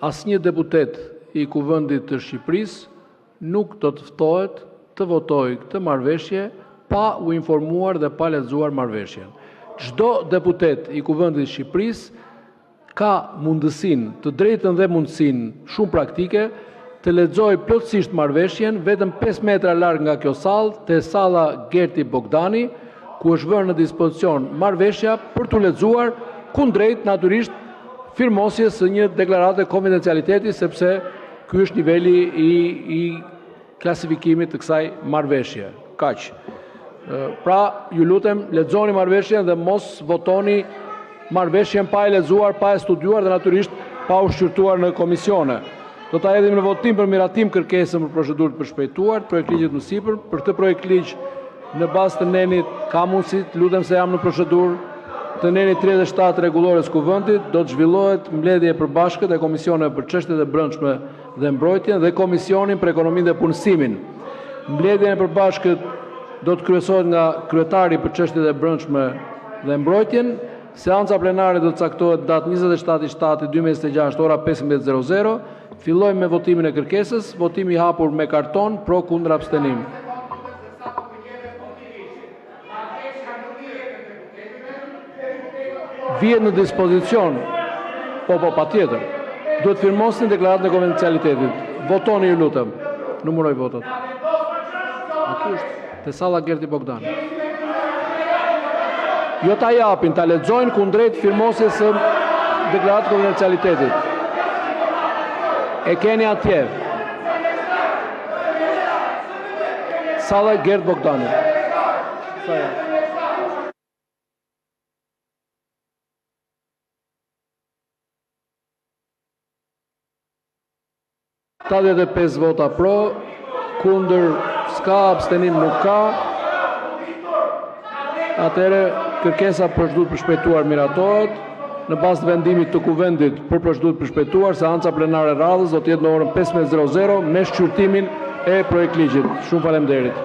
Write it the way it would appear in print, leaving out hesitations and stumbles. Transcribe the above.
asnjë deputet i Kuvendit të Shqipërisë nuk do të ftohet të votojë këtë marrëveshje pa u informuar dhe pa lexuar marrëveshjen. Çdo deputet i Kuvendit të Shqipërisë ka mundësinë, të drejtën dhe mundësinë shumë praktike të lexojë plotësisht marrëveshjen vetëm 5 metra larg nga kjo sallë, te salla Gerti Bogdani, ku është vënë në dispozicion marrëveshja për t'u lexuar, kundrejt natyrisht firmosjes së një deklarate konfidencialiteti, sepse ky është niveli i klasifikimit të kësaj marrëveshje. Kaq. Pra, ju lutem, lexoni marrëveshjen dhe mos votoni marrëveshjen pa e lexuar, pa e studiuar dhe natyrisht pa u shqyrtuar në komisione. Do ta hedhim në votim për miratim kërkesën për procedurë të përshpejtuar, projekt ligjit më sipër. Për këtë projekt ligj në bazë të nenit ka mundësi, lutem se jam në procedurë, të nenit 37 rregullores Kuvendit, do të zhvillohet mbledhje e përbashkët e Komisioneve për çështjet e brendshme dhe mbrojtjen dhe Komisionin për Ekonominë dhe Punësimin. Mbledhja e përbashkët do të kryesohet nga kryetari për çështjet e brendshme dhe mbrojtjen. Seanca plenare do të caktohet datë 27/7/2026 ora 15:00. Fillojmë me votimin e kërkesës, votimi i hapur me karton, pro kundër abstenim. Vihet në dispozicion, po patjetër. Duhet firmosni deklaratën e konfidencialitetit. Votoni, ju lutem. Numëroj votat. Aty është, te salla Gerti Bogdani. Jo ta japin, ta lexojnë kundrejt firmosjes së deklaratës konfidencialitetit. E keni atje. Salla Gert Bogdani. Ta 5 vota pro, kundër s'ka, abstenim nuk ka. Atëherë kërkesa për procedurë përshpejtuar miratohet. Në bazë të vendimit të Kuvendit për procedurë përshpejtuar, seanca plenare e radhës do të jetë në orën 15:00 me shqyrtimin e projekt ligjit. Shumë faleminderit.